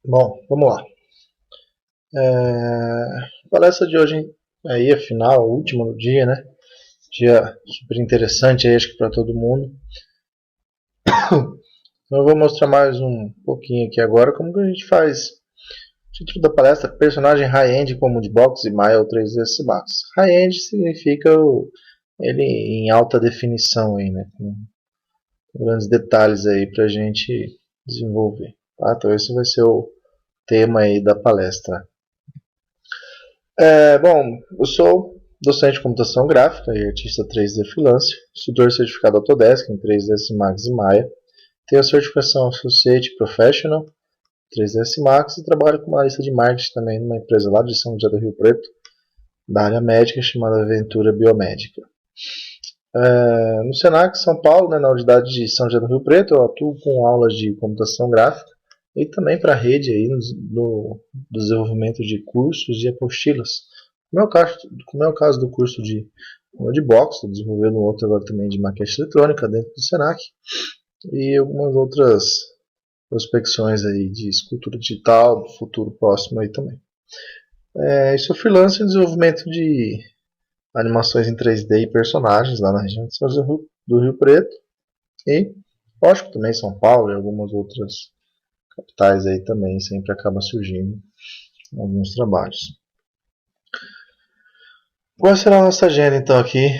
Bom, vamos lá. A palestra de hoje aí, afinal, a última do dia, né? Dia super interessante aí, acho que para todo mundo. Então eu vou mostrar mais um pouquinho aqui agora como que a gente faz. O título da palestra: personagem high-end como de box e Maya ou 3ds Max. High-end significa ele em alta definição aí, né? Com grandes detalhes aí para a gente desenvolver. Tá? Então esse vai ser o tema aí da palestra. Bom, eu sou docente de computação gráfica e artista 3D freelancer, instrutor certificado Autodesk em 3ds Max e Maya, tenho a certificação Associate Professional 3ds Max e trabalho como analista de marketing também numa empresa lá de São José do Rio Preto, da área médica, chamada Ventura Biomédica. No Senac São Paulo, né, na unidade de São José do Rio Preto, eu atuo com aulas de computação gráfica e também para a rede aí no desenvolvimento de cursos e apostilas. Como é o caso do curso de box, estou desenvolvendo outro agora também de maquete eletrônica dentro do Senac e algumas outras prospecções aí de escultura digital do futuro próximo aí também. Sou freelancer em desenvolvimento de animações em 3D e personagens lá na região de São José do Rio Preto e, lógico, também São Paulo e algumas outras capitais aí também sempre acaba surgindo alguns trabalhos. Qual será a nossa agenda então aqui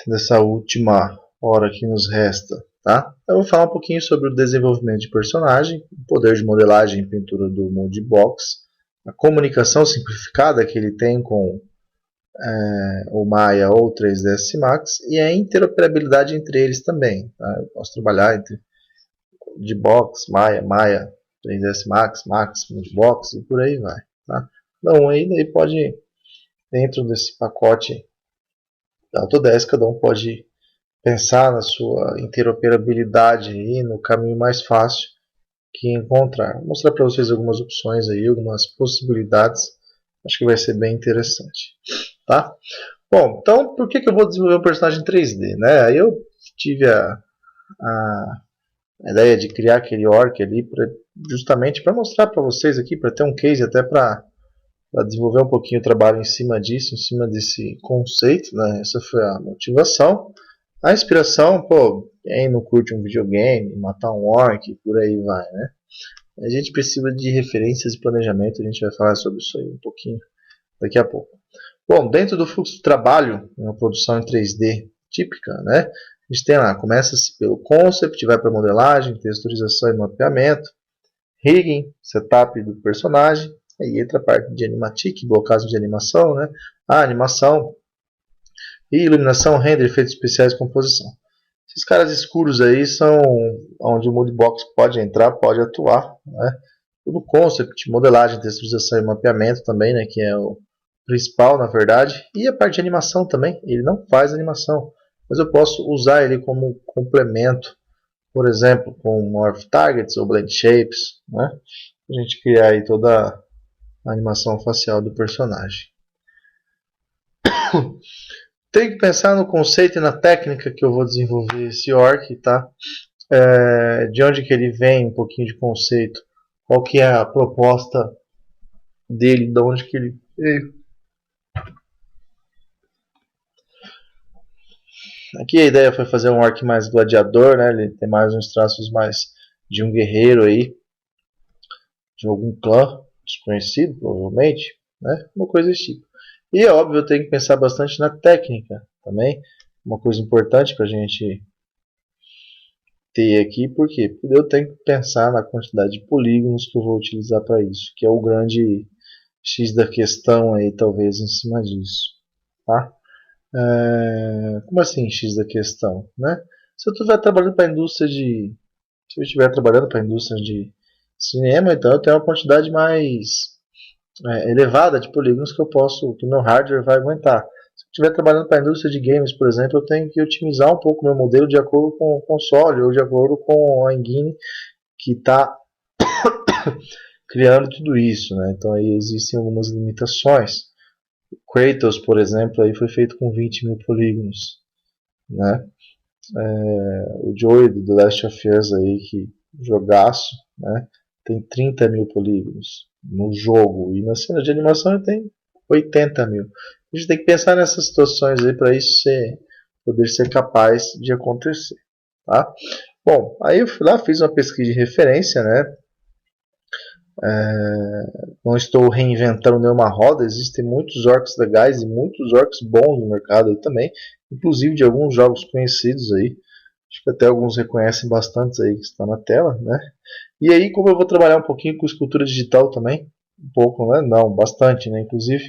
dessa última hora que nos resta? Tá? Eu vou falar um pouquinho sobre o desenvolvimento de personagem, o poder de modelagem e pintura do Moodbox, a comunicação simplificada que ele tem com o Maya ou o 3ds Max e a interoperabilidade entre eles também. Tá? Eu posso trabalhar entre Moodbox, Maya, 3ds Max, Moodbox e por aí vai. Tá? Cada um aí pode, dentro desse pacote da Autodesk, cada um pode pensar na sua interoperabilidade e no caminho mais fácil que encontrar. Vou mostrar para vocês algumas opções aí, algumas possibilidades. Acho que vai ser bem interessante. Tá? Bom, então por que eu vou desenvolver um personagem 3D? Né? Aí eu tive a ideia de criar aquele orc ali justamente para mostrar para vocês aqui, para ter um case até para desenvolver um pouquinho o trabalho em cima disso, em cima desse conceito. Né? Essa foi a motivação. A inspiração, pô, quem não curte um videogame, matar um orc, por aí vai, né? A gente precisa de referências e planejamento, a gente vai falar sobre isso aí um pouquinho daqui a pouco. Bom, dentro do fluxo de trabalho, uma produção em 3D típica, né? A gente tem lá, começa-se pelo concept, vai para modelagem, texturização e mapeamento, rigging, setup do personagem, aí entra a parte de animatic, igual caso de animação, né? A animação, e iluminação, render, efeitos especiais e composição. Esses caras escuros aí são onde o Moodbox pode entrar, pode atuar. Né? Tudo concept, modelagem, texturização e mapeamento também, né, que é o principal na verdade. E a parte de animação também, ele não faz animação, mas eu posso usar ele como complemento, por exemplo, com Morph Targets ou Blend Shapes, né? A gente criar aí toda a animação facial do personagem. Tem que pensar no conceito e na técnica que eu vou desenvolver esse orc, tá? De onde que ele vem, um pouquinho de conceito, qual que é a proposta dele, de onde que ele veio. Aqui a ideia foi fazer um orc mais gladiador, né? Ele tem mais uns traços mais de um guerreiro aí, de algum clã desconhecido, provavelmente, né? Uma coisa desse tipo. E é óbvio, eu tenho que pensar bastante na técnica também, uma coisa importante para a gente ter aqui, por quê? Porque eu tenho que pensar na quantidade de polígonos que eu vou utilizar para isso, que é o grande X da questão aí, talvez, em cima disso. Tá? Como assim X da questão? Né? Se eu estiver trabalhando para a indústria de. Se eu estiver trabalhando para a indústria de cinema, então eu tenho uma quantidade mais elevada de polígonos que o meu hardware vai aguentar. Se eu estiver trabalhando para a indústria de games, por exemplo, eu tenho que otimizar um pouco o meu modelo de acordo com o console ou de acordo com a engine que está criando tudo isso. Né? Então aí existem algumas limitações. O Kratos, por exemplo, aí foi feito com 20 mil polígonos. Né? O Joey do The Last of Us aí, que jogaço, né? tem 30 mil polígonos no jogo, e na cena de animação ele tem 80 mil. A gente tem que pensar nessas situações aí para isso poder ser capaz de acontecer. Tá? Bom, aí eu fui lá, fiz uma pesquisa de referência, né? Não estou reinventando nenhuma roda, existem muitos orcs legais e muitos orcs bons no mercado aí também, inclusive de alguns jogos conhecidos aí. Acho que até alguns reconhecem bastante aí que está na tela, né? E aí, como eu vou trabalhar um pouquinho com escultura digital também, um pouco, né? Não, bastante, né? Inclusive,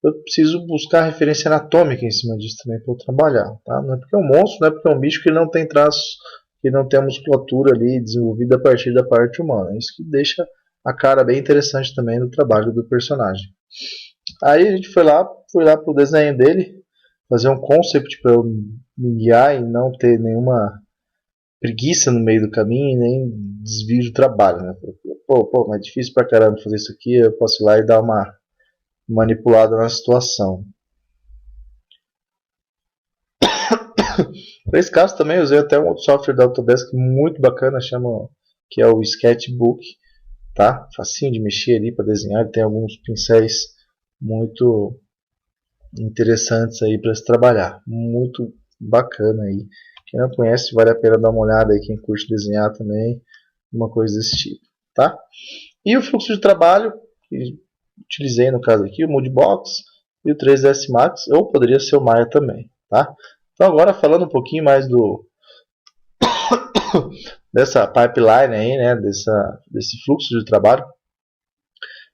eu preciso buscar referência anatômica em cima disso também para eu trabalhar, tá? Não é porque é um monstro, não é porque é um bicho que não tem traços, que não tem a musculatura ali desenvolvida a partir da parte humana. Isso que deixa a cara bem interessante também no trabalho do personagem. Aí a gente foi lá pro desenho dele, fazer um concept para eu me guiar e não ter nenhuma preguiça no meio do caminho, nem desvio do trabalho, né? Pô, mas é difícil pra caramba fazer isso aqui, eu posso ir lá e dar uma manipulada na situação. Para esse caso também eu usei até um outro software da Autodesk muito bacana, que é o Sketchbook, tá? Facinho de mexer ali para desenhar, tem alguns pincéis muito interessantes aí para se trabalhar, muito bacana aí. Quem não conhece, vale a pena dar uma olhada aí, quem curte desenhar também, uma coisa desse tipo, tá? E o fluxo de trabalho que utilizei no caso aqui, o Moodbox e o 3ds Max, ou poderia ser o Maya também, tá? Então agora falando um pouquinho mais dessa pipeline aí, né, desse fluxo de trabalho,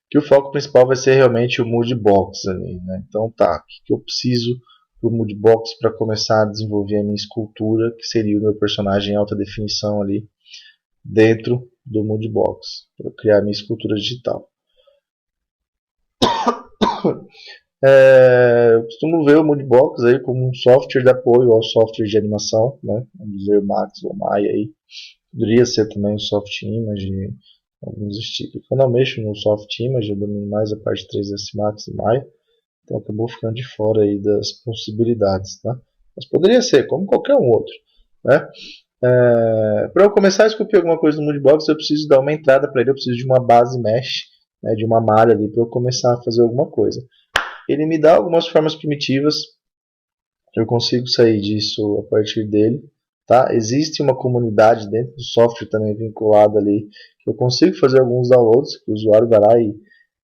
que o foco principal vai ser realmente o Moodbox ali, né? Então tá, o que eu preciso do Moodbox para começar a desenvolver a minha escultura, que seria o meu personagem em alta definição ali dentro do Moodbox, para criar a minha escultura digital. Eu costumo ver o Moodbox aí como um software de apoio ao software de animação, né? Vamos dizer Max ou Maya aí. Poderia ser também o Soft Image, alguns estilos. Quando eu mexo no Soft Image, eu domino mais a parte 3ds Max e Maya, então acabou ficando de fora aí das possibilidades, tá? Mas poderia ser, como qualquer um outro, né? Para eu começar a esculpir alguma coisa no Moodbox, eu preciso dar uma entrada para ele, eu preciso de uma base mesh, né, de uma malha ali para eu começar a fazer alguma coisa. Ele me dá algumas formas primitivas, eu consigo sair disso a partir dele. Tá? Existe uma comunidade dentro do software também vinculada ali, que eu consigo fazer alguns downloads, que o usuário vai lá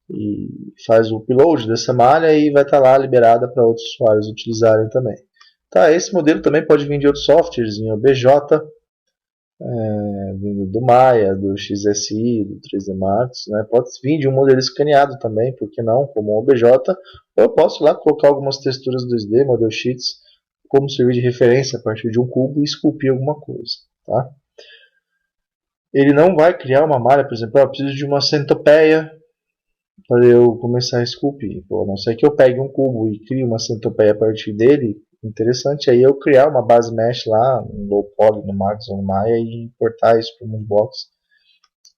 e faz o upload dessa malha e vai estar lá liberada para outros usuários utilizarem também. Tá, esse modelo também pode vir de outros softwares, em OBJ, vindo do Maya, do XSI, do 3D Max, né? Pode vir de um modelo escaneado também, por que não, como um OBJ, ou eu posso lá colocar algumas texturas 2D, model sheets, como servir de referência a partir de um cubo e esculpir alguma coisa, tá? Ele não vai criar uma malha, por exemplo, eu preciso de uma centopeia para eu começar a esculpir. Pô, a não ser que eu pegue um cubo e crie uma centopeia a partir dele, interessante aí eu criar uma base mesh lá, no low poly, no Max ou no Maya e importar isso para o Moodbox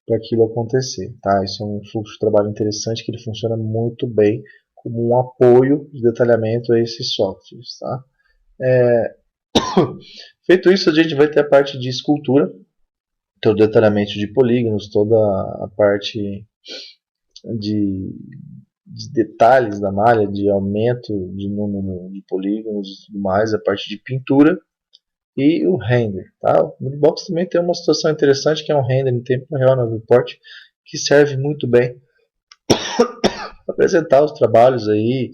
para aquilo acontecer, tá? Isso é um fluxo de trabalho interessante que ele funciona muito bem como um apoio de detalhamento a esses softwares, tá? Feito isso, a gente vai ter a parte de escultura, todo o detalhamento de polígonos, toda a parte de detalhes da malha, de aumento de número de polígonos e tudo mais, a parte de pintura e o render. Tá? O Moodbox também tem uma situação interessante que é um render em tempo real no viewport, que serve muito bem para apresentar os trabalhos aí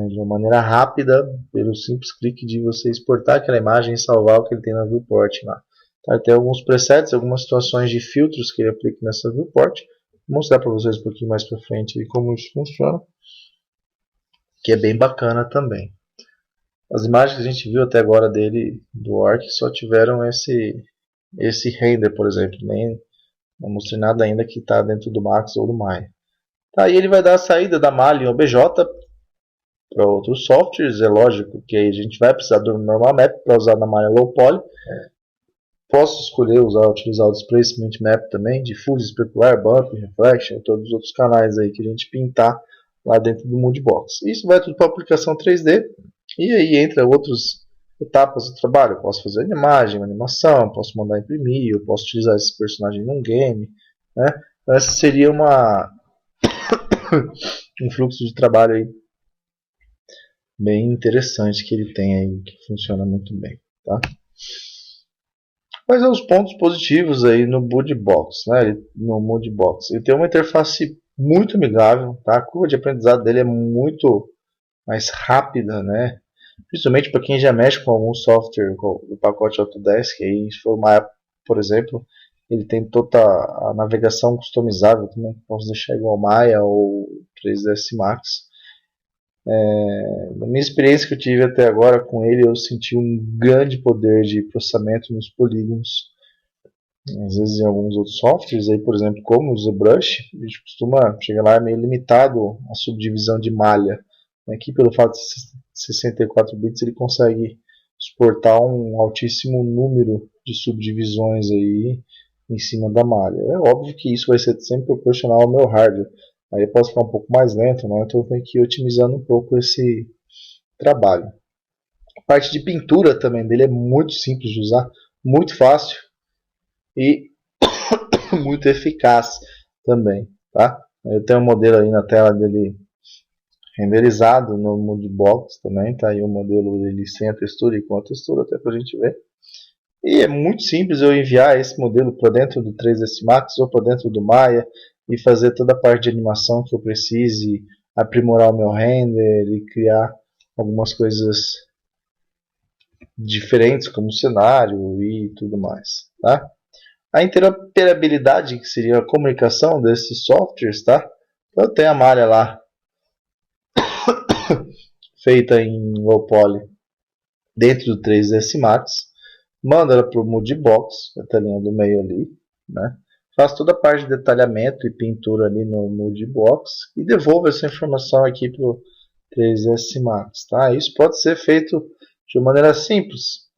de uma maneira rápida, pelo simples clique de você exportar aquela imagem e salvar o que ele tem na viewport lá. Tá? Tem alguns presets, algumas situações de filtros que ele aplica nessa viewport. Vou mostrar para vocês um pouquinho mais para frente aí como isso funciona, que é bem bacana também. As imagens que a gente viu até agora dele, do Orc, só tiveram esse render, por exemplo. Nem não mostrei nada ainda que está dentro do Max ou do Maya. Tá, e ele vai dar a saída da malha em OBJ para outros softwares. É lógico que aí a gente vai precisar do normal map para usar na malha low poly. Posso escolher utilizar o Displacement Map também, Diffuse, Especular, Bump, Reflection, todos os outros canais aí que a gente pintar lá dentro do Moodbox. Isso vai tudo para aplicação 3D e aí entra outras etapas do trabalho. Eu posso fazer uma imagem, uma animação, posso mandar imprimir, eu posso utilizar esse personagem num game, né? Então, essa seria um fluxo de trabalho aí bem interessante que ele tem aí, que funciona muito bem, tá? Quais são os pontos positivos aí no Moodbox, né? No Moodbox, ele tem uma interface muito amigável, tá? A curva de aprendizado dele é muito mais rápida, né? Principalmente para quem já mexe com algum software, com o pacote Autodesk, aí, se for uma Apple, por exemplo, ele tem toda a navegação customizável também, posso deixar igual Maya ou 3ds Max. Na minha experiência que eu tive até agora com ele, eu senti um grande poder de processamento nos polígonos. Às vezes em alguns outros softwares, aí, por exemplo, como o ZBrush, a gente costuma chegar lá, é meio limitado a subdivisão de malha. Aqui, pelo fato de 64 bits, ele consegue suportar um altíssimo número de subdivisões aí em cima da malha. É óbvio que isso vai ser sempre proporcional ao meu hardware. Aí eu posso ficar um pouco mais lento, né? Então eu tenho que ir otimizando um pouco esse trabalho. A parte de pintura também dele é muito simples de usar, muito fácil e muito eficaz também, tá? Eu tenho um modelo aí na tela dele renderizado no Moodbox também, tá aí o modelo dele sem a textura e com a textura, até pra gente ver. E é muito simples eu enviar esse modelo para dentro do 3ds Max ou para dentro do Maya e fazer toda a parte de animação que eu precise, aprimorar o meu render e criar algumas coisas diferentes como cenário e tudo mais, tá? A interoperabilidade, que seria a comunicação desses softwares, tá? Eu tenho a malha lá, feita em low poly, dentro do 3ds Max, manda ela para o Moodbox, a telinha do meio ali, né? Faz toda a parte de detalhamento e pintura ali no Moodbox e devolve essa informação aqui para o 3ds Max, tá? Isso pode ser feito de maneira simples,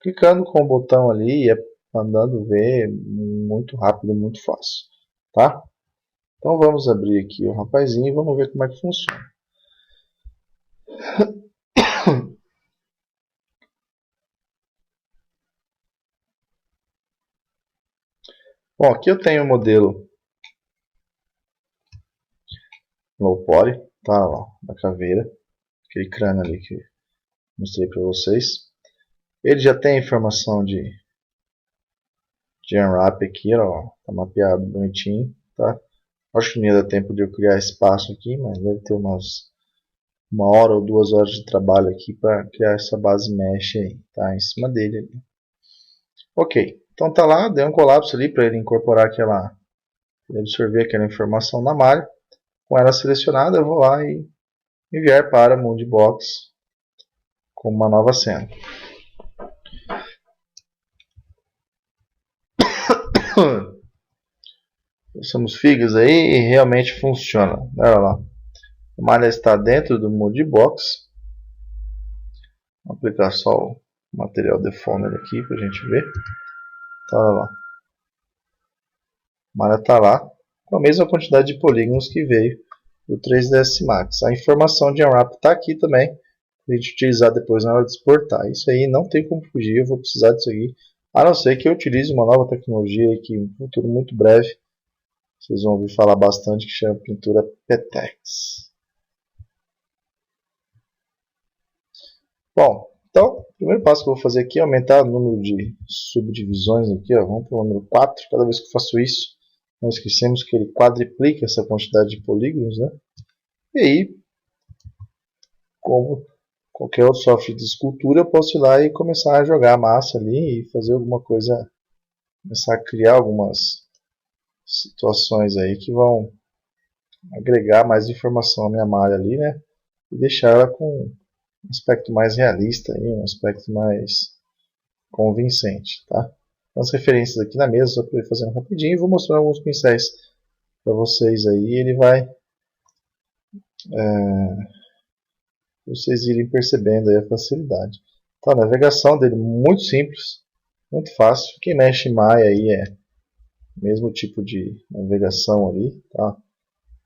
clicando com o botão ali e mandando ver, muito rápido, muito fácil, tá? Então vamos abrir aqui o rapazinho e vamos ver como é que funciona. Bom, aqui eu tenho o modelo low poly, tá lá, da caveira, aquele crânio ali que mostrei para vocês. Ele já tem informação de unwrap aqui, ó, tá mapeado bonitinho, tá? Acho que não ia dar tempo de eu criar espaço aqui, mas deve ter uma hora ou 2 horas de trabalho aqui para criar essa base mesh aí, tá? Em cima dele ali. Ok, então tá lá, deu um colapso ali para ele incorporar aquela, absorver aquela informação na malha. Com ela selecionada, eu vou lá e enviar para Moodbox com uma nova cena. Usamos figas aí e realmente funciona. Olha lá. A malha está dentro do Moodbox. Vou aplicar só o material deformer aqui para a gente ver. Tá, olha lá. A malha está lá com a mesma quantidade de polígonos que veio do 3ds Max. A informação de unwrap está aqui também para a gente utilizar depois na hora de exportar. Isso aí não tem como fugir, eu vou precisar disso aqui. A não ser que eu utilize uma nova tecnologia que em um futuro muito breve vocês vão ouvir falar bastante, que chama pintura PETEX. Bom, então, o primeiro passo que eu vou fazer aqui é aumentar o número de subdivisões aqui, ó. Vamos para o número 4. Cada vez que eu faço isso, não esquecemos que ele quadriplica essa quantidade de polígonos, né? E aí, como qualquer outro software de escultura, eu posso ir lá e começar a jogar a massa ali e fazer alguma coisa, começar a criar algumas situações aí que vão agregar mais informação à minha malha ali, né? E deixar ela com um aspecto mais realista, um aspecto mais convincente, tá? As referências aqui na mesa, só para ir fazendo rapidinho, e vou mostrar alguns pincéis para vocês aí, ele vai vocês irem percebendo aí a facilidade. Tá, a navegação dele muito simples, muito fácil. Quem mexe em Maya aí é o mesmo tipo de navegação ali, tá?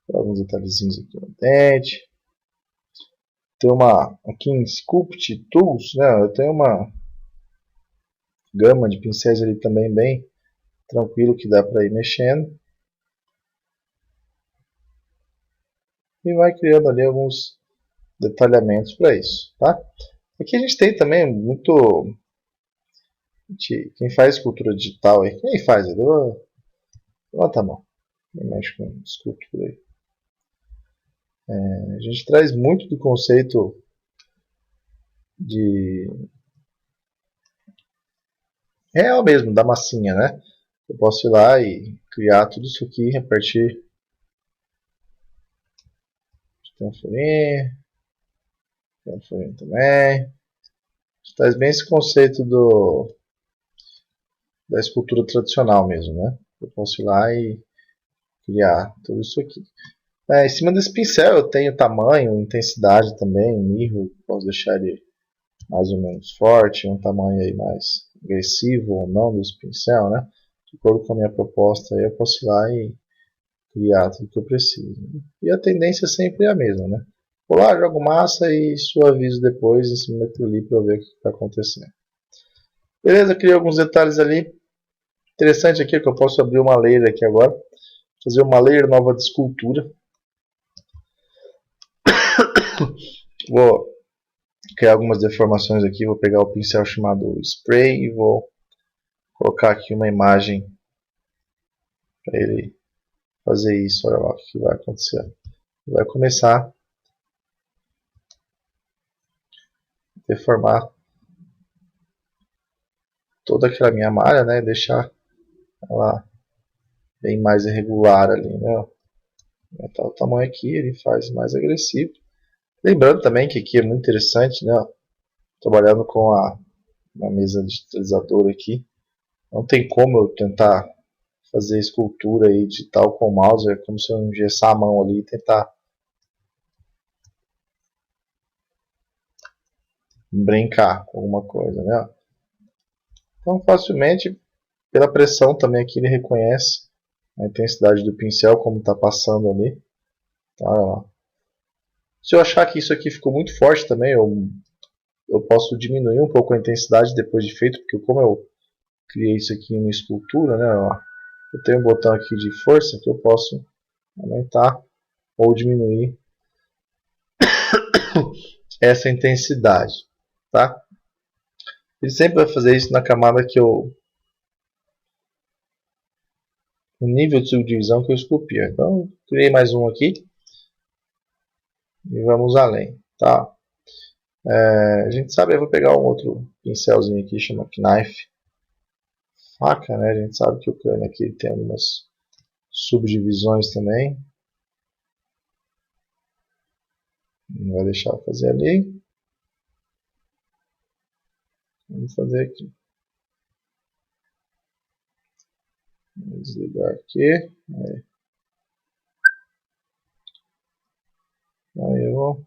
Tem alguns detalhezinhos aqui no dente. Tem uma aqui em Sculpt Tools, né? Eu tenho uma gama de pincéis ali também bem tranquilo que dá para ir mexendo. E vai criando ali alguns detalhamentos para isso, tá? Aqui a gente tem também muito... Quem faz escultura digital aí, quem faz? Levanta a mão. Quem mexe com escultura aí. A gente traz muito do conceito de real mesmo, da massinha, né? Eu posso ir lá e criar tudo isso aqui a partir de um furinho também. A gente traz bem esse conceito da escultura tradicional mesmo, né? Eu posso ir lá e criar tudo isso aqui. Em cima desse pincel eu tenho tamanho, intensidade também, mirror, posso deixar ele mais ou menos forte, um tamanho aí mais agressivo ou não desse pincel, né? De acordo com a minha proposta aí, eu posso ir lá e criar tudo que eu preciso. E a tendência sempre é a mesma, né? Vou lá, jogo massa e suavizo depois em cima daquilo ali para ver o que está acontecendo. Beleza, criei alguns detalhes ali. Interessante aqui que eu posso abrir uma layer aqui agora. Fazer uma layer nova de escultura. Vou criar algumas deformações aqui. Vou pegar o pincel chamado Spray e vou colocar aqui uma imagem para ele fazer isso. Olha lá o que vai acontecer. Vai começar a deformar toda aquela minha malha, né? Deixar ela bem mais irregular ali, né? Aumentar o tamanho aqui, ele faz mais agressivo. Lembrando também que aqui é muito interessante, né? Trabalhando com uma mesa digitalizadora aqui, não tem como eu tentar fazer escultura aí digital com o mouse, é como se eu engessar a mão ali e tentar brincar com alguma coisa, né? Então facilmente, pela pressão também aqui ele reconhece a intensidade do pincel, como está passando ali. Então, olha lá. Se eu achar que isso aqui ficou muito forte também, eu posso diminuir um pouco a intensidade depois de feito, porque como eu criei isso aqui em uma escultura, né? Ó, eu tenho um botão aqui de força que eu posso aumentar ou diminuir essa intensidade, tá? Ele sempre vai fazer isso na camada que eu... o nível de subdivisão que eu esculpi. Então, criei mais um aqui e vamos além, tá? A gente sabe, eu vou pegar um outro pincelzinho aqui, chama Knife. Faca, né? A gente sabe que o crânio aqui tem algumas subdivisões também. Não vai deixar eu fazer ali. Vamos fazer aqui. Vou desligar aqui. Aí eu vou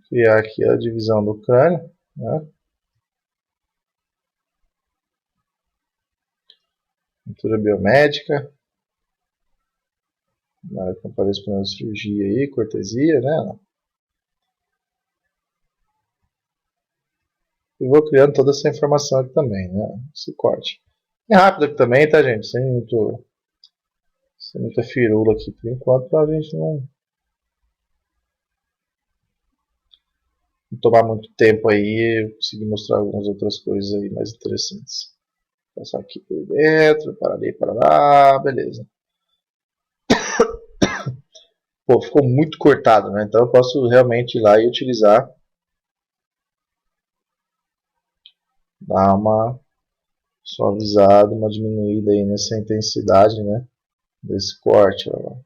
criar aqui a divisão do crânio, né? Pintura biomédica. Nada que apareça para cirurgia aí, cortesia, né? E vou criando toda essa informação aqui também, né? Esse corte. É rápido aqui também, tá, gente? Sem muita firula aqui por enquanto, pra gente não tomar muito tempo aí e conseguir mostrar algumas outras coisas aí mais interessantes. Passar aqui por dentro, para ali, para lá, beleza. Pô, ficou muito cortado, né? Então eu posso realmente ir lá e utilizar, dar uma suavizada, uma diminuída aí nessa intensidade, né? Desse corte. Ó.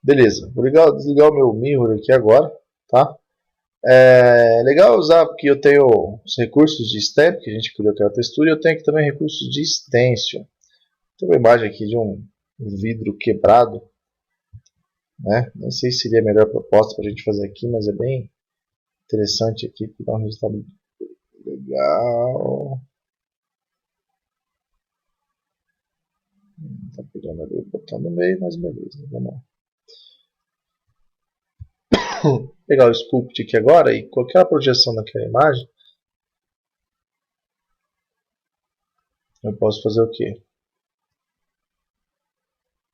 Beleza, vou desligar o meu mirror aqui agora, tá? É legal usar porque eu tenho os recursos de stamp, que a gente criou aquela textura, e eu tenho aqui também recursos de stencil. Tem uma imagem aqui de um vidro quebrado, né? Nem sei se seria a melhor proposta para a gente fazer aqui, mas é bem interessante aqui, para dar um resultado legal. Tá pegando ali o botão no meio, mas beleza, vamos lá. pegar o Sculpt aqui agora e qualquer projeção daquela imagem, eu posso fazer o quê?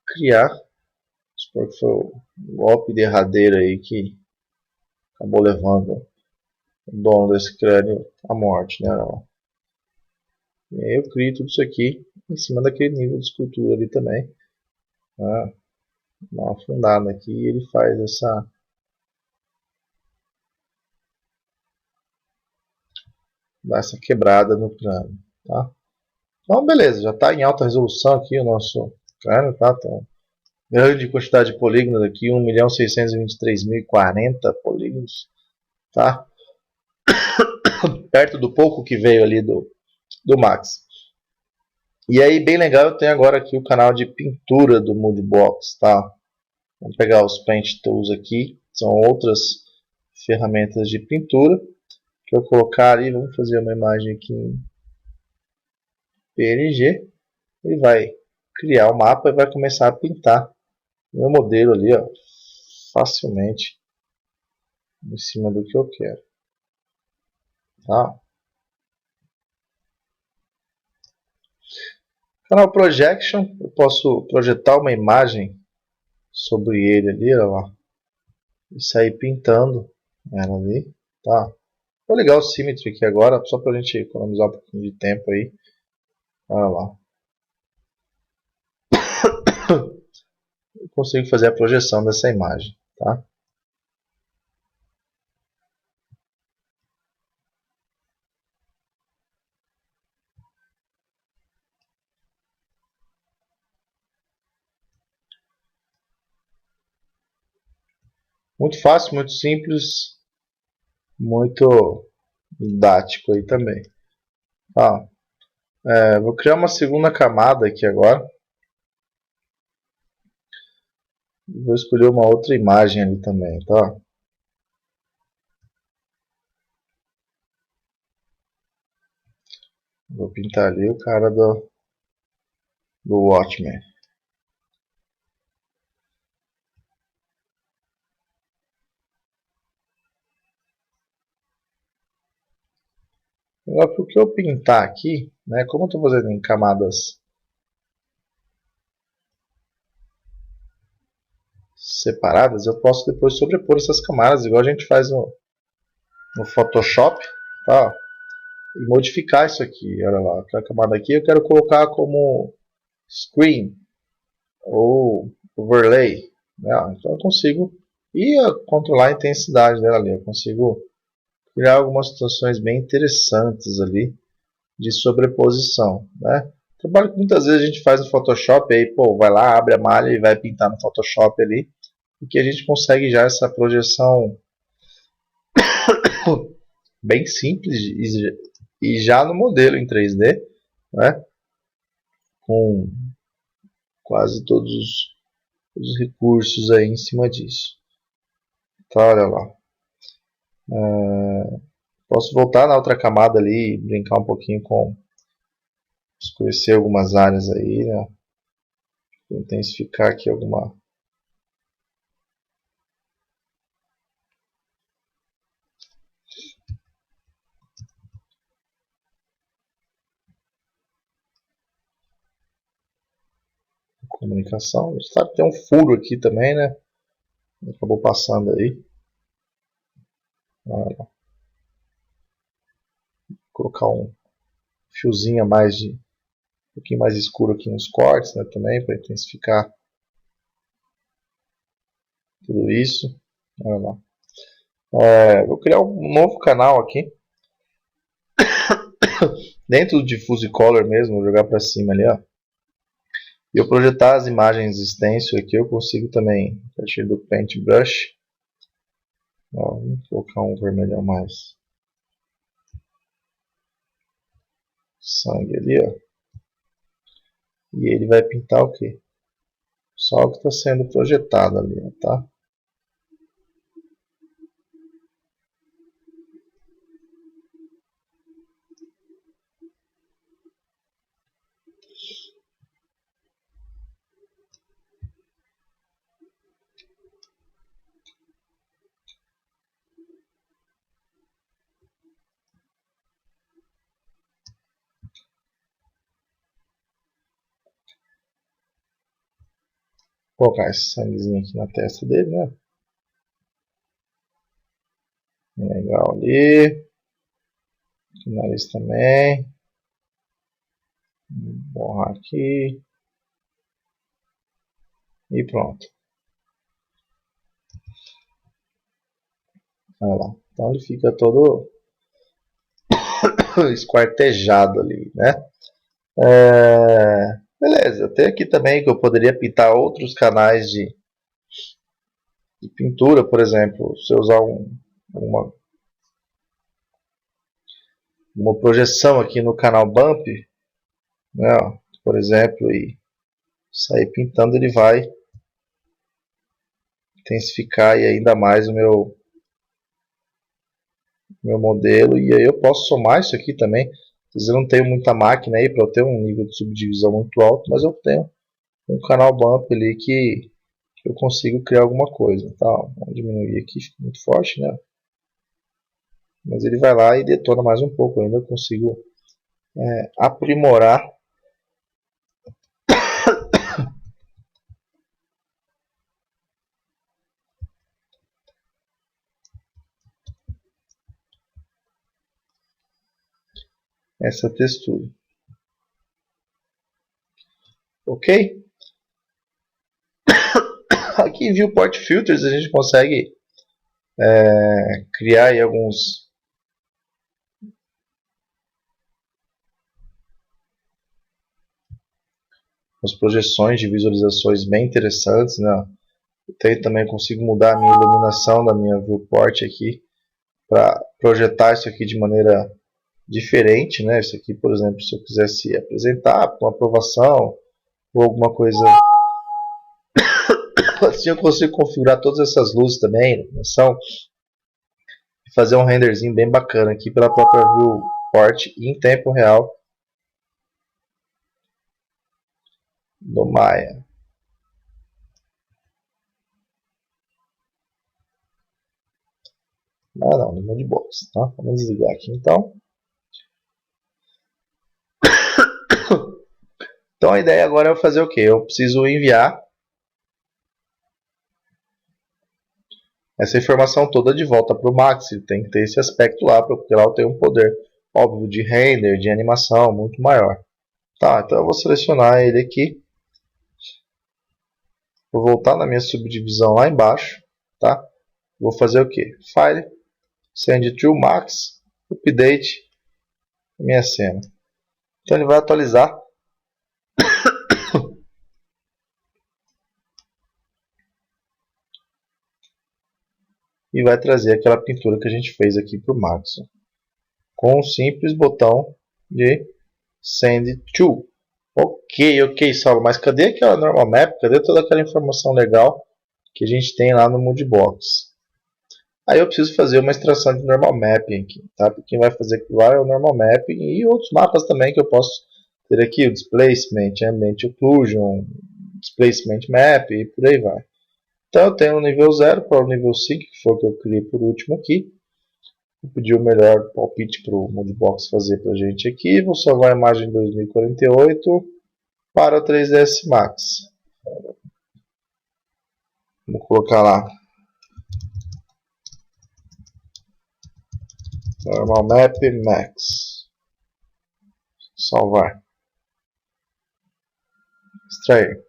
Criar, supor que foi o golpe derradeiro aí que acabou levando o dono desse crânio à morte, né? E aí eu crio tudo isso aqui em cima daquele nível de escultura ali também. Né? Dá uma afundada aqui e ele faz dá essa quebrada no crânio. Tá? Então beleza, já está em alta resolução aqui o nosso crânio, tá? Então, grande quantidade de polígonos aqui, 1.623.040 polígonos, tá? Perto do pouco que veio ali do Max. E aí, bem legal, eu tenho agora aqui o canal de pintura do Moodbox, tá? Vamos pegar os Paint Tools aqui, são outras ferramentas de pintura que eu colocar ali, vamos fazer uma imagem aqui em PNG, ele vai criar o mapa e vai começar a pintar o meu modelo ali, ó, facilmente em cima do que eu quero, tá? Canal Projection, eu posso projetar uma imagem sobre ele ali, ó, e sair pintando ela ali, tá? Vou ligar o Symmetry aqui agora, só para a gente economizar um pouquinho de tempo aí. Olha lá. Eu consigo fazer a projeção dessa imagem, tá? Muito fácil, muito simples, muito didático aí também. Tá? Vou criar uma segunda camada aqui agora. Vou escolher uma outra imagem ali também, tá? Vou pintar ali o cara do Watchmen. Agora, para o que eu pintar aqui, né, como eu estou fazendo em camadas separadas, eu posso depois sobrepor essas camadas, igual a gente faz no Photoshop, tá? E modificar isso aqui. Olha lá, aquela camada aqui eu quero colocar como screen ou overlay, né? Então eu consigo controlar a intensidade dela ali. Eu consigo criar algumas situações bem interessantes ali de sobreposição, né? Trabalho que muitas vezes a gente faz no Photoshop, aí pô, vai lá, abre a malha e vai pintar no Photoshop ali, e que a gente consegue já essa projeção bem simples e já no modelo em 3D, né? Com quase todos os recursos aí em cima disso. Tá, olha lá. Posso voltar na outra camada ali e brincar um pouquinho com escurecer algumas áreas aí, né? Intensificar aqui alguma comunicação. A gente sabe que tem um furo aqui também, né? Acabou passando aí. Vou colocar um fiozinho a mais um pouquinho mais escuro aqui nos cortes, né? Também para intensificar tudo isso. Olha lá. Vou criar um novo canal aqui. Dentro do Diffuse Color mesmo, vou jogar para cima ali, ó. E eu projetar as imagens stencil aqui, eu consigo também, a partir do Paintbrush. Ó, vou colocar um vermelhão mais sangue ali, ó. E ele vai pintar o quê? Só o que está sendo projetado ali, ó, tá? Vou colocar esse sanguezinho aqui na testa dele, né? Legal ali. O nariz também. Vou borrar aqui. E pronto. Olha lá. Então ele fica todo esquartejado ali, né? Beleza. Tem aqui também que eu poderia pintar outros canais de pintura, por exemplo. Se eu usar uma projeção aqui no canal Bump, né, por exemplo, e sair pintando, ele vai intensificar e ainda mais o meu modelo. E aí eu posso somar isso aqui também. Eu não tenho muita máquina aí para eu ter um nível de subdivisão muito alto, mas eu tenho um canal bump ali que eu consigo criar alguma coisa. Tá? Vamos diminuir aqui, fica muito forte, né? Mas ele vai lá e detona mais um pouco. Ainda eu consigo aprimorar essa textura. Ok? Aqui em Viewport Filters a gente consegue criar aí algumas projeções de visualizações bem interessantes, né? Eu também consigo mudar a minha iluminação da minha viewport aqui para projetar isso aqui de maneira diferente, né? Isso aqui, por exemplo, se eu quisesse apresentar para uma aprovação ou alguma coisa assim, eu consigo configurar todas essas luzes também, iluminação, e fazer um renderzinho bem bacana aqui pela própria viewport em tempo real do Maya. Ah, não, no Mudbox, tá? Vamos desligar aqui então. Então a ideia agora é fazer o que? Eu preciso enviar essa informação toda de volta para o Max. Tem que ter esse aspecto lá, porque lá eu tenho um poder óbvio de render, de animação muito maior. Tá, então eu vou selecionar ele aqui. Vou voltar na minha subdivisão lá embaixo, tá? Vou fazer o que? File, send to Max, update minha cena. Então ele vai atualizar e vai trazer aquela pintura que a gente fez aqui para o Max, com um simples botão de send to. Ok, Saulo, mas cadê aquela normal map? Cadê toda aquela informação legal que a gente tem lá no Moodbox? Aí eu preciso fazer uma extração de normal mapping aqui, tá? Quem vai fazer aquilo lá é o normal mapping e outros mapas também que eu posso ter aqui, o displacement, ambient occlusion, displacement map e por aí vai. Então eu tenho o nível 0 para o nível 5, que foi o que eu criei por último aqui. Vou pedir o melhor palpite para o Moodbox fazer para a gente aqui. Vou salvar a imagem 2048 para o 3ds Max. Vou colocar lá normal map max. Salvar. Extrair.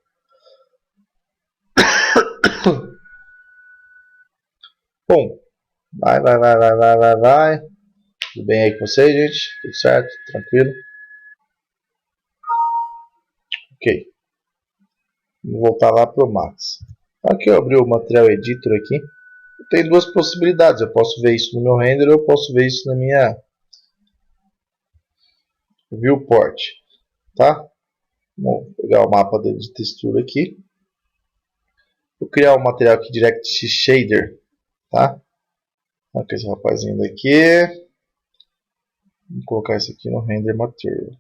Bom, vai. Tudo bem aí com vocês, gente? Tudo certo? Tranquilo? Ok. Vou voltar lá para o Max. Aqui eu abri o Material Editor aqui. Tem duas possibilidades. Eu posso ver isso no meu render ou eu posso ver isso na minha viewport. Tá? Vou pegar o mapa de textura aqui. Vou criar um material aqui, Direct Shader. Tá? Aqui esse rapazinho daqui. Vou colocar isso aqui no Render Material.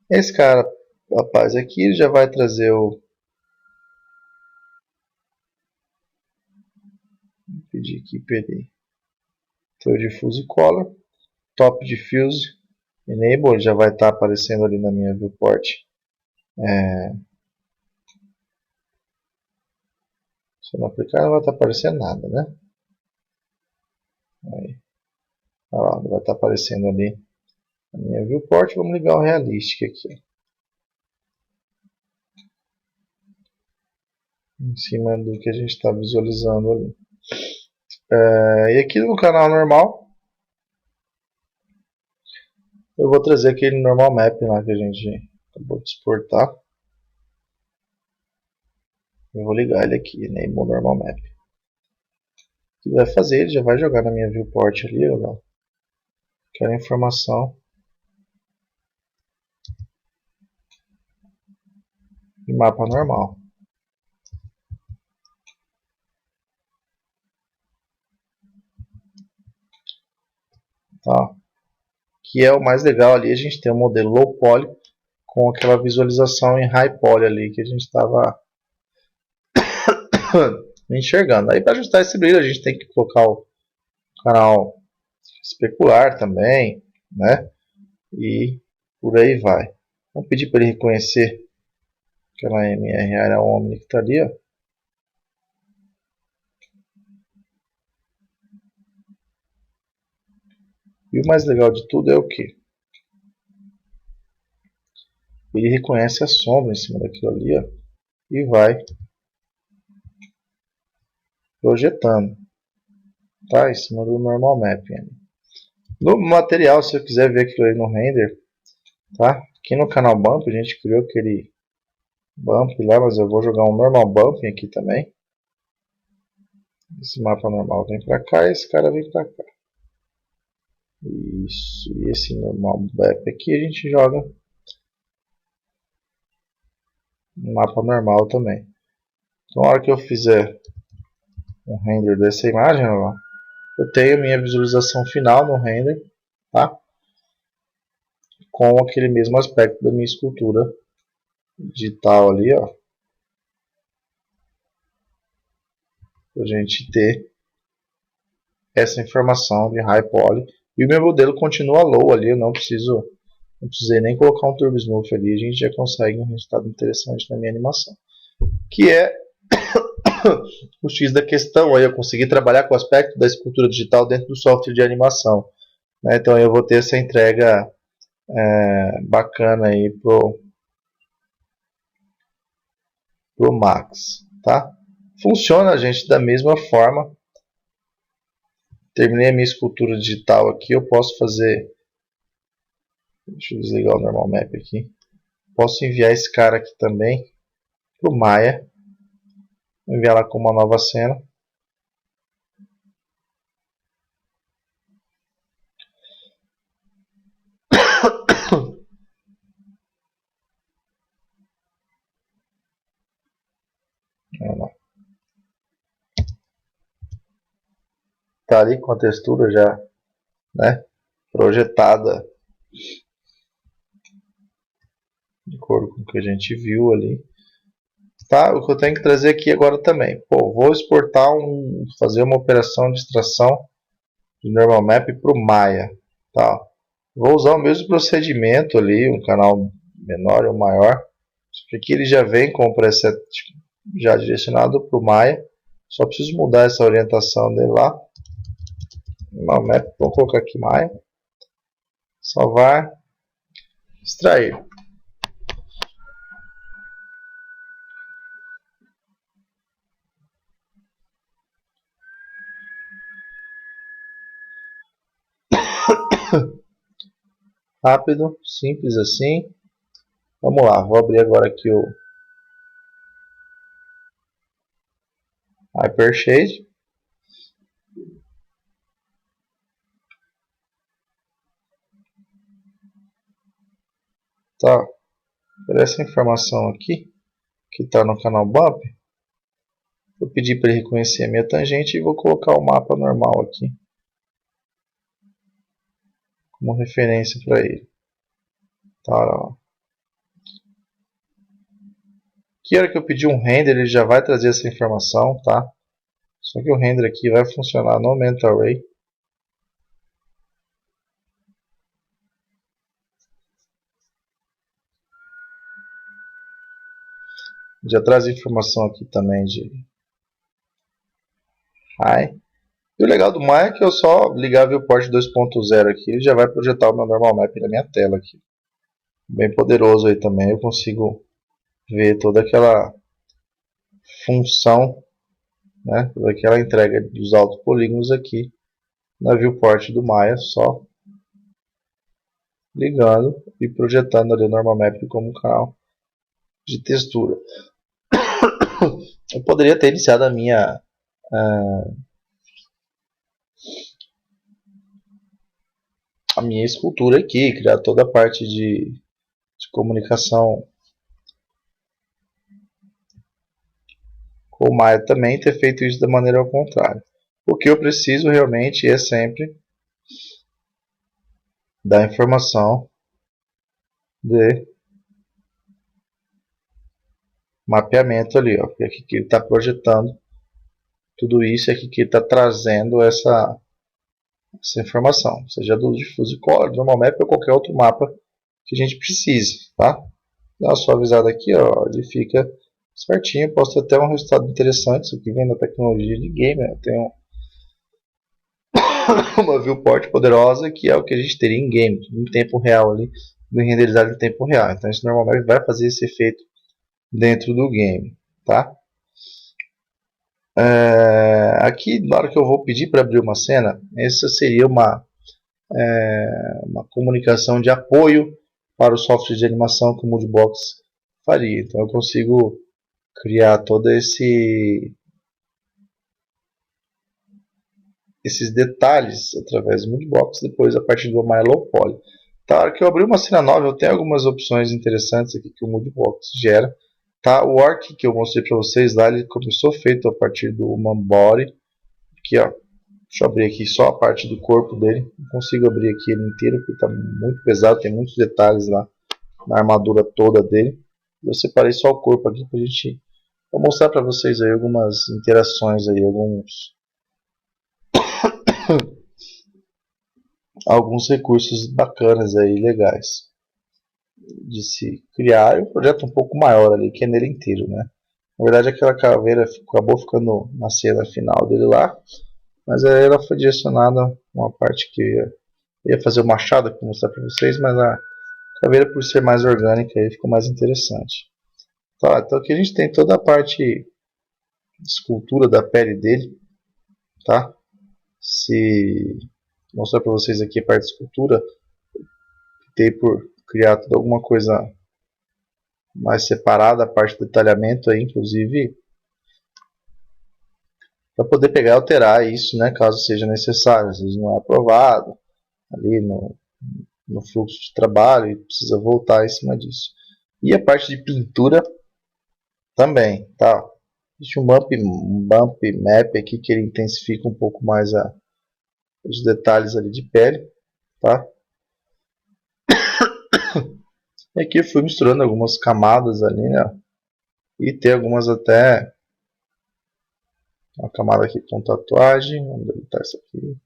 Esse cara, rapaz, aqui já vai trazer o... Vou pedir aqui, perdi. Então, Diffuse Color. Top Diffuse Enable, já vai estar aparecendo ali na minha viewport. Se eu não aplicar, não vai estar aparecendo nada, né? Aí. Olha lá, vai estar aparecendo ali a minha viewport. Vamos ligar o Realistic aqui. Em cima do que a gente está visualizando ali. E aqui no canal normal, eu vou trazer aquele normal map lá que a gente acabou de exportar. Eu vou ligar ele aqui, Enable Normal Map. O que vai fazer? Ele já vai jogar na minha viewport ali, ó. Aquela informação de mapa normal. Tá? Que é o mais legal ali, a gente tem um modelo low poly com aquela visualização em high poly ali que a gente estava enxergando. Aí para ajustar esse brilho a gente tem que colocar o canal especular também, né? E por aí vai. Vamos pedir para ele reconhecer aquela MR área Omni que está ali, ó. E o mais legal de tudo é o que? Ele reconhece a sombra em cima daquilo ali, ó, e vai projetando, tá? Em cima do normal mapping. No material, se eu quiser ver aquilo aí no render, tá? Aqui no canal Bump a gente criou aquele Bump lá, mas eu vou jogar um normal Bump aqui também. Esse mapa normal vem pra cá e esse cara vem pra cá. Isso, e esse normal Bump aqui a gente joga no mapa normal também. Então, na hora que eu fizer um render dessa imagem, ó, eu tenho minha visualização final no render, tá? Com aquele mesmo aspecto da minha escultura digital ali, ó, pra gente ter essa informação de high poly. E o meu modelo continua low ali, eu não precisei nem colocar um turbo smooth ali, a gente já consegue um resultado interessante na minha animação. Que é o X da questão, aí eu consegui trabalhar com o aspecto da escultura digital dentro do software de animação. Né? Então eu vou ter essa entrega bacana aí pro Max. Tá? Funciona, gente, da mesma forma. Terminei a minha escultura digital aqui, eu posso fazer... Deixa eu desligar o normal map aqui. Posso enviar esse cara aqui também para o Maya. Enviar lá com uma nova cena. Tá ali com a textura já, né, projetada de acordo com o que a gente viu ali. Tá? O que eu tenho que trazer aqui agora também. Pô, vou exportar fazer uma operação de extração de normal map para o Maya. Tá? Vou usar o mesmo procedimento ali, um canal menor ou maior. Aqui ele já vem com o preset já direcionado para o Maya. Só preciso mudar essa orientação dele lá. Normal map, vou colocar aqui Maya. Salvar. Extrair. Rápido, simples assim. Vamos lá, vou abrir agora aqui o Hypershade. Tá, por essa informação aqui, que está no canal Bump, vou pedir para ele reconhecer a minha tangente e vou colocar o mapa normal aqui como referência para ele. Tá, ó. Que hora que eu pedir um render, ele já vai trazer essa informação, tá? Só que o render aqui vai funcionar no Mental Array. Já traz informação aqui também de High. E o legal do Maya é que eu só ligar o viewport 2.0 aqui, ele já vai projetar o meu normal map na minha tela aqui. Bem poderoso aí também, eu consigo ver toda aquela função, né, toda aquela entrega dos altos polígonos aqui na viewport do Maya, só ligando e projetando ali o normal map como um canal de textura. Eu poderia ter iniciado a minha escultura aqui, criar toda a parte de comunicação com o Maya também, ter feito isso da maneira ao contrário. O que eu preciso realmente é sempre da informação de mapeamento ali, ó, porque aqui que ele está projetando tudo isso, é aqui que ele está trazendo essa informação, seja do Diffuse Color, do Normal Map ou qualquer outro mapa que a gente precise, tá? Dá uma suavizada aqui, ó, ele fica certinho, posso ter até um resultado interessante. Isso aqui vem da tecnologia de game, né? Tem uma viewport poderosa que é o que a gente teria em game, em tempo real ali, renderizado em tempo real. Então isso normalmente vai fazer esse efeito dentro do game, tá? Aqui, na hora que eu vou pedir para abrir uma cena, essa seria uma comunicação de apoio para o software de animação que o Moodbox faria. Então eu consigo criar todo esses detalhes através do Moodbox, depois a partir do My Low Poly. Tá, na hora que eu abrir uma cena nova, eu tenho algumas opções interessantes aqui que o Moodbox gera. Tá, o Orc que eu mostrei para vocês lá, ele começou feito a partir do Human Body. Aqui, ó, deixa eu abrir aqui só a parte do corpo dele. Não consigo abrir aqui ele inteiro porque está muito pesado, tem muitos detalhes lá na armadura toda dele. Eu separei só o corpo aqui para a gente, vou mostrar para vocês aí algumas interações aí, alguns recursos bacanas aí, legais de se criar. E um projeto um pouco maior ali, que é nele inteiro, né? Na verdade aquela caveira acabou ficando na cena final dele lá, mas aí ela foi direcionada uma parte que eu ia fazer o machado para mostrar para vocês, mas a caveira, por ser mais orgânica, aí ficou mais interessante. Tá, então aqui a gente tem toda a parte de escultura da pele dele, tá? Se mostrar para vocês aqui a parte de escultura, optei por criar toda alguma coisa mais separada, a parte do detalhamento aí, inclusive, para poder pegar e alterar isso, né, caso seja necessário. Às vezes não é aprovado ali no fluxo de trabalho e precisa voltar em cima disso. E a parte de pintura também, tá? Existe um bump map aqui que ele intensifica um pouco mais os detalhes ali de pele, tá? E aqui eu fui misturando algumas camadas ali, né? E tem algumas até uma camada aqui com tatuagem, vamos deletar isso aqui.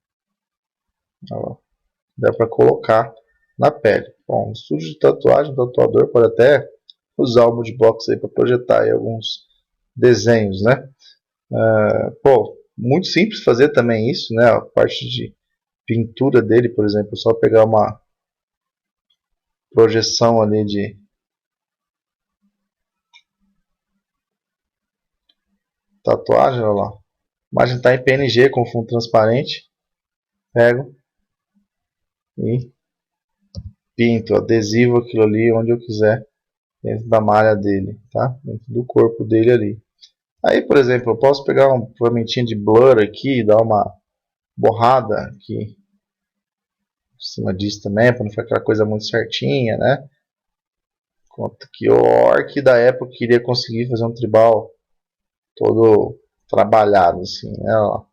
Ó, dá para colocar na pele. Bom, no estúdio de tatuagem, o tatuador pode até usar o Moodbox aí para projetar aí alguns desenhos, né? Pô, muito simples fazer também isso, né? A parte de pintura dele, por exemplo, só pegar uma projeção ali de tatuagem, olha lá. A imagem está em PNG com fundo transparente. Pego e pinto, adesivo aquilo ali onde eu quiser, dentro da malha dele, tá? Dentro do corpo dele ali. Aí, por exemplo, eu posso pegar uma ferramentinha de blur aqui e dar uma borrada aqui em cima disso também, para não ficar aquela coisa muito certinha, né? Conta que o Orc da época queria conseguir fazer um tribal todo trabalhado, assim, né? Ó.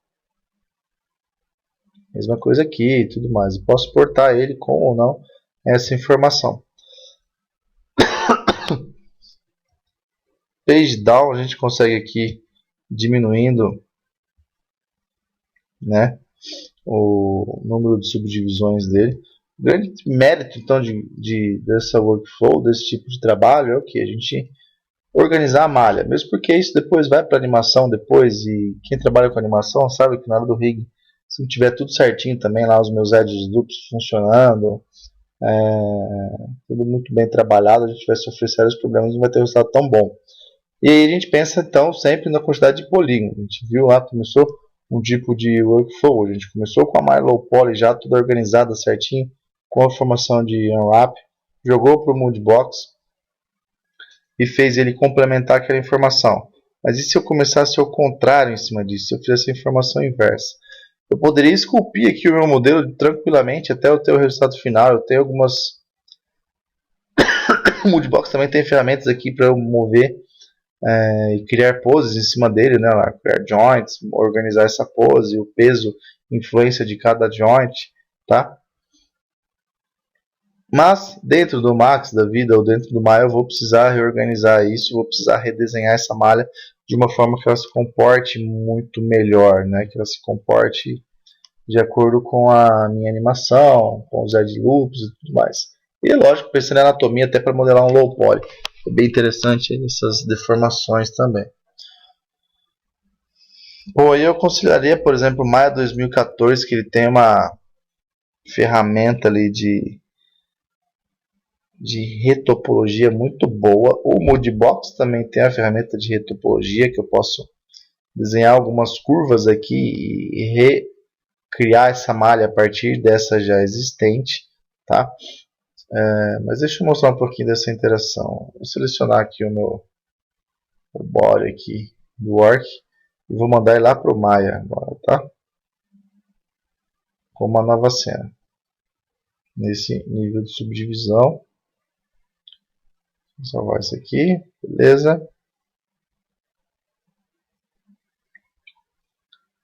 Mesma coisa aqui e tudo mais. Eu posso portar ele com ou não essa informação. Page down a gente consegue aqui diminuindo, né, o número de subdivisões dele. O grande mérito então dessa workflow, desse tipo de trabalho, é o que a gente organizar a malha, mesmo porque isso depois vai para animação depois, e quem trabalha com animação sabe que na hora do rig, se não tiver tudo certinho também, lá os meus edges duplos funcionando, tudo muito bem trabalhado, a gente vai sofrer sérios problemas e não vai ter um resultado tão bom. E aí a gente pensa então sempre na quantidade de polígonos. A gente viu lá, começou um tipo de workflow, a gente começou com a malha low poly já tudo organizada certinho, com a formação de unwrap, jogou para o Moodbox e fez ele complementar aquela informação. Mas e se eu começasse ao contrário em cima disso, se eu fizesse a informação inversa? Eu poderia esculpir aqui o meu modelo tranquilamente até eu ter o resultado final. Eu tenho algumas... O Moodbox também tem ferramentas aqui para eu mover e criar poses em cima dele, né? Lá, criar joints, organizar essa pose, o peso, influência de cada joint, tá? Mas dentro do Max da vida ou dentro do Maya eu vou precisar reorganizar isso, vou precisar redesenhar essa malha de uma forma que ela se comporte muito melhor, né? Que ela se comporte de acordo com a minha animação, com os edge loops e tudo mais. E lógico, pensando em anatomia até para modelar um low poly. É bem interessante essas deformações também. Bom, eu consideraria, por exemplo, o Maya 2014, que ele tem uma ferramenta ali de retopologia muito boa. O Moodbox também tem a ferramenta de retopologia, que eu posso desenhar algumas curvas aqui e recriar essa malha a partir dessa já existente, tá? Mas deixa eu mostrar um pouquinho dessa interação. Vou selecionar aqui o body aqui do work e vou mandar ele lá para o Maya agora, tá? Com uma nova cena nesse nível de subdivisão. Vou salvar isso aqui, beleza?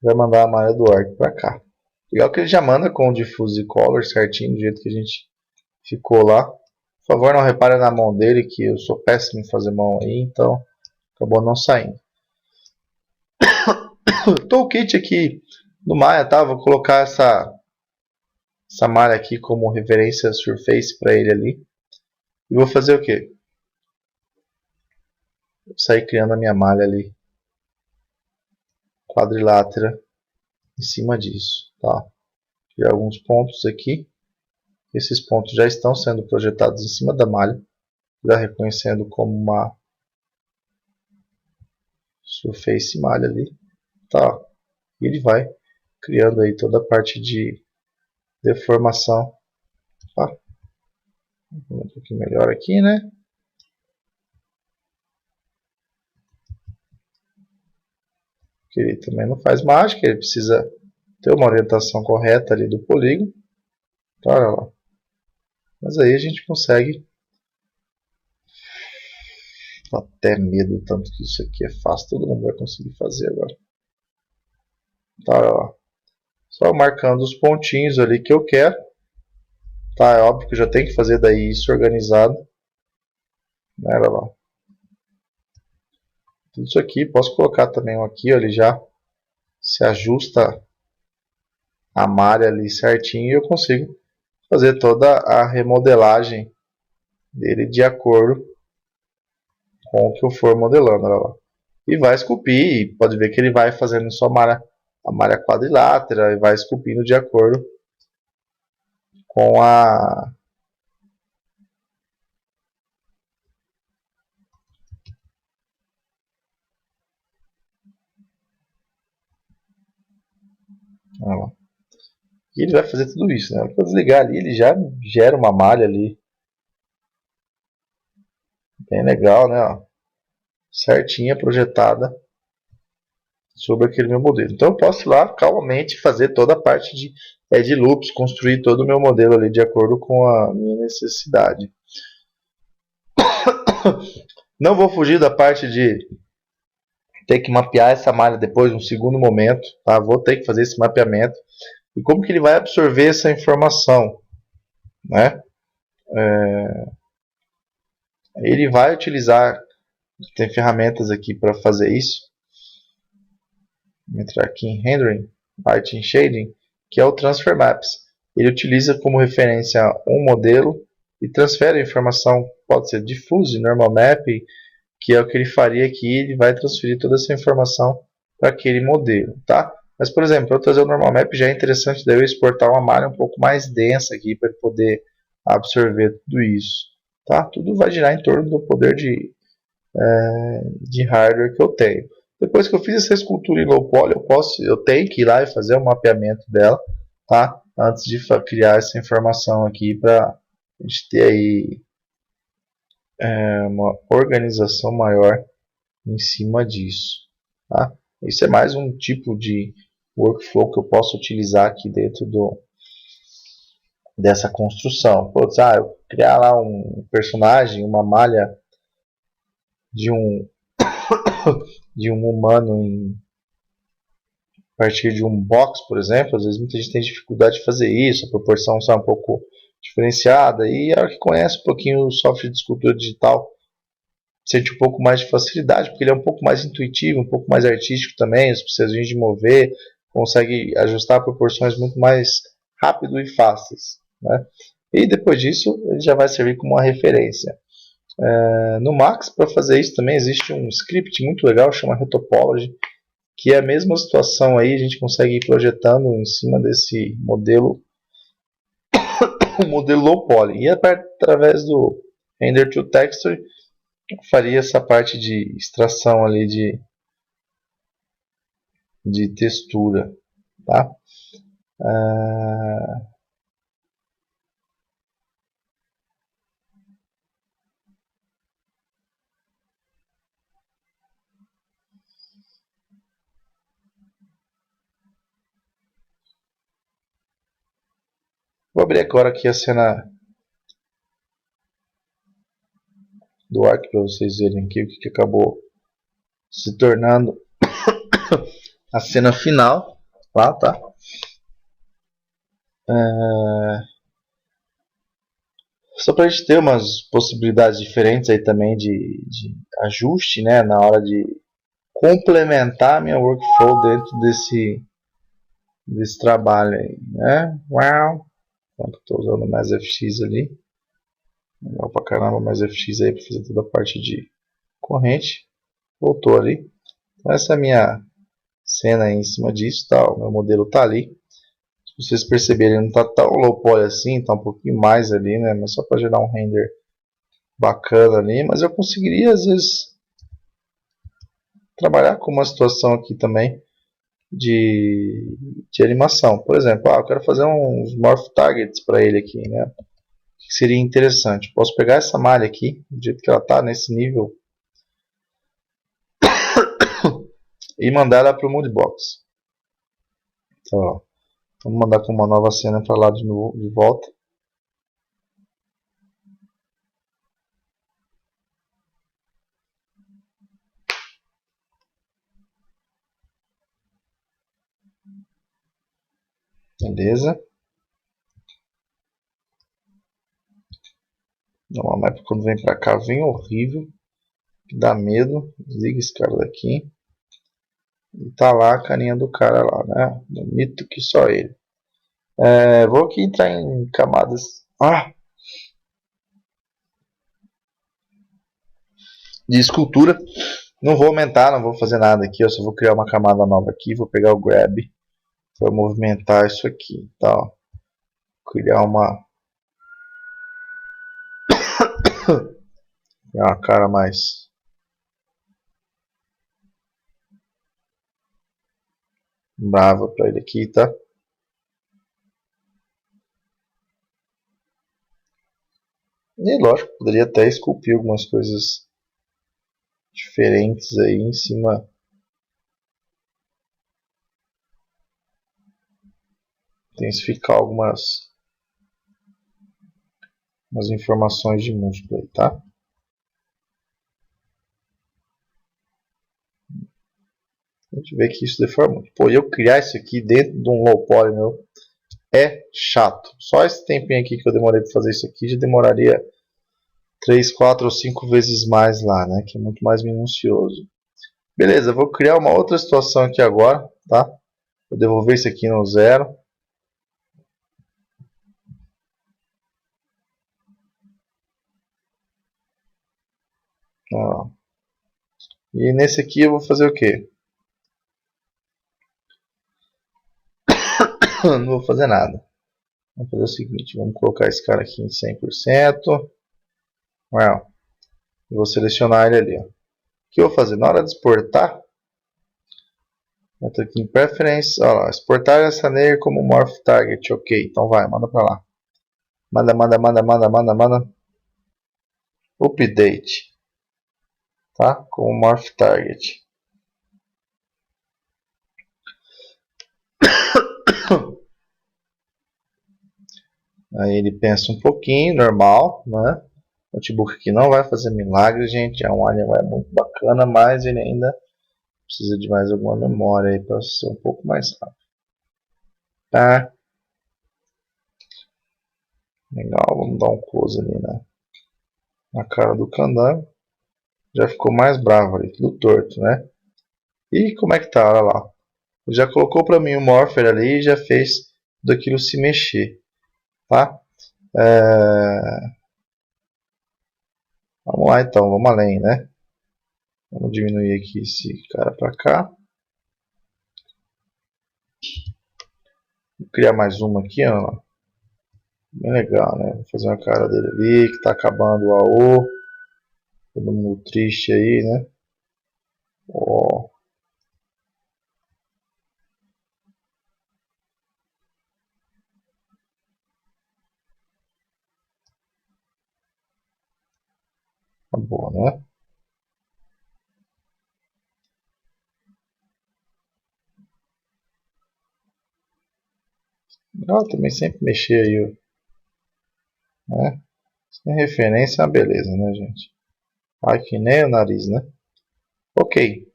Vai mandar a malha do work para cá. Legal que ele já manda com o diffuse color certinho do jeito que a gente ficou lá. Por favor, não repare na mão dele, que eu sou péssimo em fazer mão aí, então acabou não saindo. O toolkit aqui do Maya, tá? Vou colocar essa malha aqui como referência surface para ele ali. E vou fazer o que? Vou sair criando a minha malha ali quadrilátera em cima disso, tá? Criar alguns pontos aqui. Esses pontos já estão sendo projetados em cima da malha, já reconhecendo como uma surface malha ali, tá? E ele vai criando aí toda a parte de deformação, tá? Um pouquinho melhor aqui, né? Que ele também não faz mágica, ele precisa ter uma orientação correta ali do polígono, tá? Olha lá. Mas aí a gente consegue. Tô até medo tanto que isso aqui é fácil, todo mundo vai conseguir fazer agora. Tá, ó. Só marcando os pontinhos ali que eu quero. Tá, é óbvio que eu já tenho que fazer daí isso organizado. Olha lá. Tudo isso aqui, posso colocar também um aqui, ó, ele já se ajusta a malha ali certinho e eu consigo fazer toda a remodelagem dele de acordo com o que eu for modelando. Olha lá. E vai esculpir, pode ver que ele vai fazendo só a malha quadrilátera e vai esculpindo de acordo com a e ele vai fazer tudo isso, né? Para desligar ali, ele já gera uma malha ali bem legal, né? Ó, certinha, projetada sobre aquele meu modelo. Então eu posso ir lá calmamente fazer toda a parte de edge loops, construir todo o meu modelo ali de acordo com a minha necessidade. Não vou fugir da parte de ter que mapear essa malha depois, um segundo momento, tá? Vou ter que fazer esse mapeamento. E como que ele vai absorver essa informação, né? Ele vai utilizar, tem ferramentas aqui para fazer isso. Vou entrar aqui em Rendering, Lighting Shading, que é o Transfer Maps. Ele utiliza como referência um modelo e transfere a informação, pode ser diffuse, normal map, que é o que ele faria aqui. Ele vai transferir toda essa informação para aquele modelo, tá? Mas, por exemplo, para eu trazer o normal map, já é interessante daí eu exportar uma malha um pouco mais densa aqui para ele poder absorver tudo isso, tá? Tudo vai girar em torno do poder de hardware que eu tenho. Depois que eu fiz essa escultura em low poly, eu tenho que ir lá e fazer o mapeamento dela, tá? Antes de criar essa informação aqui para a gente ter aí uma organização maior em cima disso, tá? Isso é mais um tipo de workflow que eu posso utilizar aqui dentro dessa construção. Putz, eu criar lá um personagem, uma malha de um de um humano a partir de um box, por exemplo. Às vezes muita gente tem dificuldade de fazer isso, a proporção sai um pouco diferenciada, e a hora que conhece um pouquinho o software de escultura digital sente um pouco mais de facilidade, porque ele é um pouco mais intuitivo, um pouco mais artístico também, as precisões de mover, consegue ajustar proporções muito mais rápido e fáceis, né? E depois disso ele já vai servir como uma referência. No Max, para fazer isso também existe um script muito legal, chama Retopology, que é a mesma situação aí, a gente consegue ir projetando em cima desse modelo, o modelo low poly, e através do Render to Texture faria essa parte de extração ali de textura, tá? Vou abrir agora aqui a cena do Arc para vocês verem aqui o que acabou se tornando a cena final lá, tá? Só para a gente ter umas possibilidades diferentes aí também de ajuste, né? Na hora de complementar minha workflow dentro desse trabalho aí, né? Uau! Enquanto estou usando mais FX ali. Legal pra caramba, mais FX aí para fazer toda a parte de corrente. Voltou ali. Então essa é a minha cena aí em cima disso, tá? O meu modelo tá ali. Se vocês perceberem, não tá tão low poly assim, tá um pouquinho mais ali, né? Mas só para gerar um render bacana ali. Mas eu conseguiria às vezes trabalhar com uma situação aqui também de animação. Por exemplo, eu quero fazer uns morph targets para ele aqui, né? Que seria interessante. Posso pegar essa malha aqui, do jeito que ela está, nesse nível, e mandar ela para o Moodbox. Então, ó, vamos mandar com uma nova cena para lá de volta. Beleza. Uma map quando vem para cá vem horrível, que dá medo. Desliga esse cara daqui. E tá lá a carinha do cara lá, né? Bonito que só ele. Vou aqui entrar em camadas de escultura. Não vou aumentar, não vou fazer nada aqui. Eu só vou criar uma camada nova aqui. Vou pegar o grab para movimentar isso aqui, tá? Criar uma cara mais brava para ele aqui, tá? E lógico, poderia até esculpir algumas coisas diferentes aí em cima. Intensificar algumas informações de músculo aí, tá? A gente vê que isso deforma muito. Pô, eu criar isso aqui dentro de um low poly meu é chato. Só esse tempinho aqui que eu demorei para fazer isso aqui já demoraria 3, 4 ou 5 vezes mais lá, né? Que é muito mais minucioso. Beleza, vou criar uma outra situação aqui agora, tá? Vou devolver isso aqui no zero. Ó. E nesse aqui eu vou fazer o quê? Não vou fazer nada. Vamos fazer o seguinte, vamos colocar esse cara aqui em 100%. Well, vou selecionar ele ali. Ó. O que eu vou fazer? Na hora de exportar, entra aqui em Preference, ó lá, exportar essa layer como Morph Target. Ok, então vai, manda pra lá. Manda. Update, tá? Como Morph Target. Aí ele pensa um pouquinho, normal, né? O notebook aqui não vai fazer milagre, gente. É um Alienware muito bacana, mas ele ainda precisa de mais alguma memória aí para ser um pouco mais rápido. Tá? Legal, vamos dar um close ali na cara do candango. Já ficou mais bravo ali, tudo torto, né? E como é que tá? Olha lá. Já colocou para mim o Morpher ali e já fez daquilo se mexer, tá? Vamos lá então, vamos além, né? Vamos diminuir aqui esse cara para cá. Vou criar mais uma aqui, ó. Bem legal, né? Vou fazer uma cara dele ali, que tá acabando o AO. Todo mundo triste aí, né? Ó. Tá bom, né? Legal também sempre mexer aí, né? Sem referência é uma beleza, né, gente? Ai, que nem o nariz, né? Ok.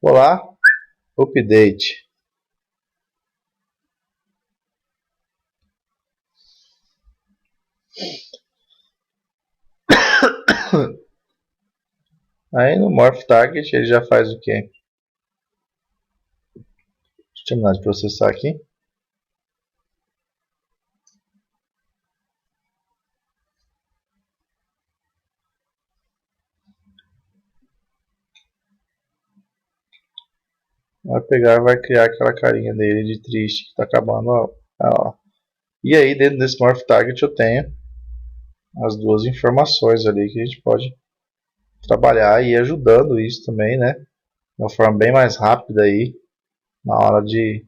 Vou lá. Update. Aí no Morph Target ele já faz o quê? Deixa eu terminar de processar aqui. Vai pegar e vai criar aquela carinha dele de triste que está acabando. Ó. E aí dentro desse Morph Target eu tenho as duas informações ali que a gente pode trabalhar e ir ajudando isso também, né? De uma forma bem mais rápida aí na hora de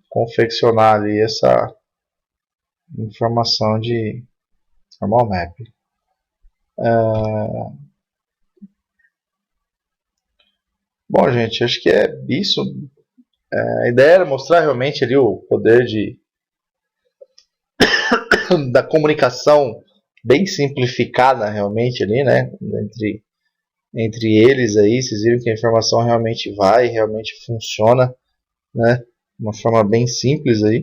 confeccionar ali essa informação de normal map. Bom, gente, acho que é isso. A ideia era mostrar realmente ali o poder da comunicação bem simplificada realmente ali, né? Entre eles aí, vocês viram que a informação realmente vai, realmente funciona, né? De uma forma bem simples aí.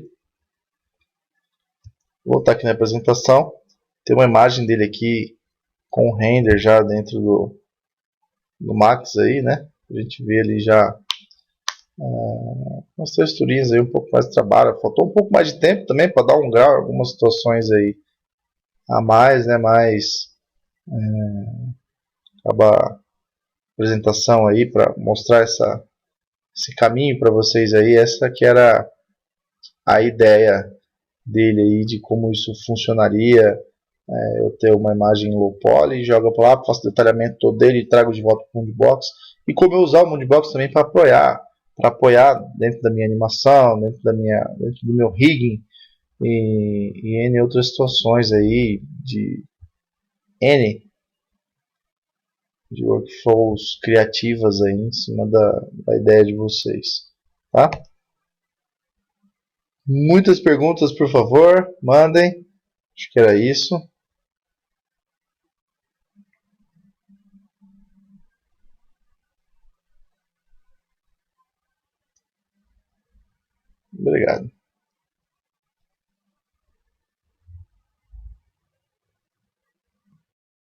Vou voltar aqui na apresentação. Tem uma imagem dele aqui com o render já dentro do Max aí, né? A gente vê ali já umas texturinhas aí, um pouco mais de trabalho. Faltou um pouco mais de tempo também para dar um grau, algumas situações aí a mais, né? Mais acaba a apresentação aí para mostrar esse caminho para vocês aí. Essa que era a ideia dele aí de como isso funcionaria. Eu ter uma imagem low poly, jogo para lá, faço o detalhamento todo dele e trago de volta para o Moodbox. E como eu usar o Moodbox também para apoiar dentro da minha animação, dentro do meu rigging e N outras situações aí N de workflows criativas aí em cima da ideia de vocês, tá? Muitas perguntas, por favor, mandem. Acho que era isso. Obrigado.